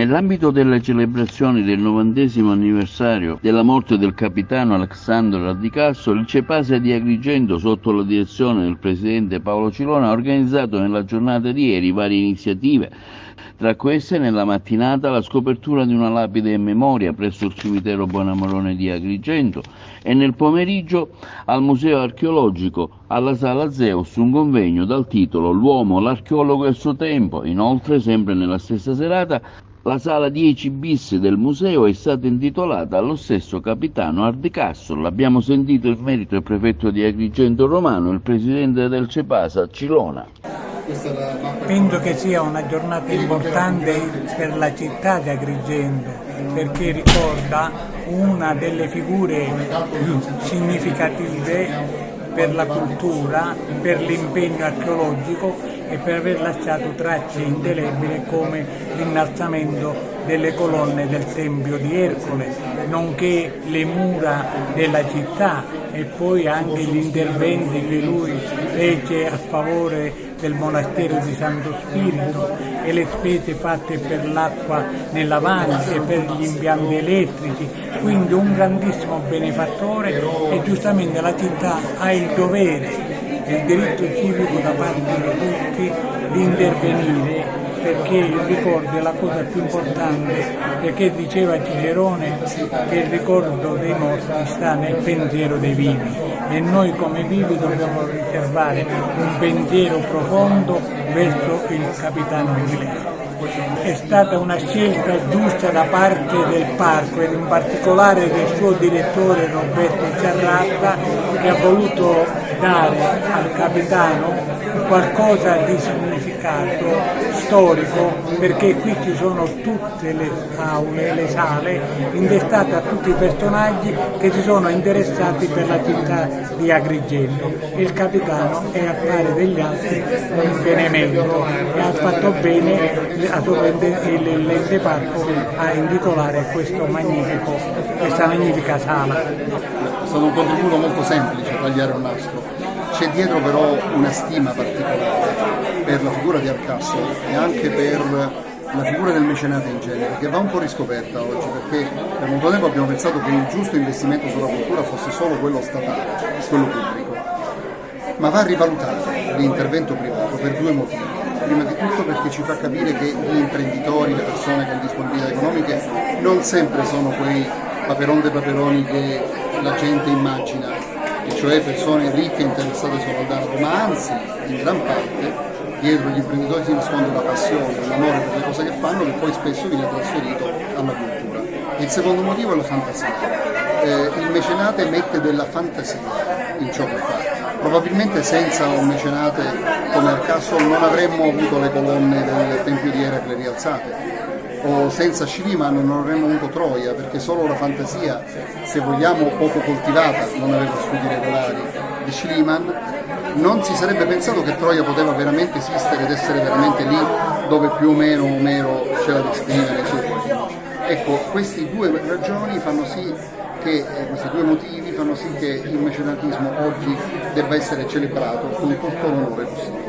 Nell'ambito delle celebrazioni del 90° anniversario della morte del capitano Alessandro Ardicasso, il CEPASA di Agrigento, sotto la direzione del presidente Paolo Cilona, ha organizzato nella giornata di ieri varie iniziative. Tra queste, nella mattinata, la scopertura di una lapide in memoria presso il cimitero Bonamorone di Agrigento e nel pomeriggio al Museo Archeologico, alla Sala Zeus, un convegno dal titolo L'uomo, l'archeologo e il suo tempo. Inoltre, sempre nella stessa serata, la sala 10 bis del museo è stata intitolata allo stesso capitano Ardicasso. L'abbiamo sentito in merito il prefetto di Agrigento Romano, il presidente del CEPASA Cilona. Penso che sia una giornata importante per la città di Agrigento, perché ricorda una delle figure significative per la cultura, per l'impegno archeologico e per aver lasciato tracce indelebili come l'innalzamento delle colonne del Tempio di Ercole, nonché le mura della città e poi anche gli interventi che lui fece a favore del monastero di Santo Spirito e le spese fatte per l'acqua nella valle e per gli impianti elettrici, quindi un grandissimo benefattore e giustamente la città ha il dovere e il diritto civico da parte di tutti di intervenire, perché il ricordo è la cosa più importante, perché diceva Cicerone che il ricordo dei morti sta nel pensiero dei vivi e noi come vivi dobbiamo riservare un pensiero profondo verso il capitano inglese. È stata una scelta giusta da parte del parco ed in particolare del suo direttore Roberto Ciarratta, che ha voluto dare al capitano qualcosa di significato storico, perché qui ci sono tutte le aule, le sale intestate a tutti i personaggi che si sono interessati per la città di Agrigento e il capitano è a pari degli altri un benemerito e ha fatto bene l'ente parco a intitolare questa magnifica sala. È stato un contributo molto semplice tagliare un nastro. C'è dietro però una stima particolare per la figura di Ardicasso e anche per la figura del mecenate in genere, che va un po' riscoperta oggi, perché per molto tempo abbiamo pensato che il giusto investimento sulla cultura fosse solo quello statale, quello pubblico, ma va rivalutato l'intervento privato per due motivi. Prima di tutto perché ci fa capire che gli imprenditori, le persone con disponibilità economiche non sempre sono quei paperoni che la gente immagina, e cioè persone ricche interessate solo al denaro, ma anzi in gran parte dietro gli imprenditori si nasconde la passione, l'amore per le cose che fanno, che poi spesso viene trasferito alla cultura. E il secondo motivo è la fantasia. Il mecenate mette della fantasia in ciò che fa. Probabilmente senza un mecenate come Ardicasso non avremmo avuto le colonne del Tempio di Eracle rialzate, o senza Sciliman non avremmo avuto Troia, perché solo la fantasia, se vogliamo poco coltivata, non aveva studi regolari di Sciliman, non si sarebbe pensato che Troia poteva veramente esistere ed essere veramente lì dove più o meno Omero ce la descrive nei suoi poemi. Ecco, questi due ragioni fanno sì che, questi due motivi fanno sì che il mecenatismo oggi debba essere celebrato con tutto l'onore possibile.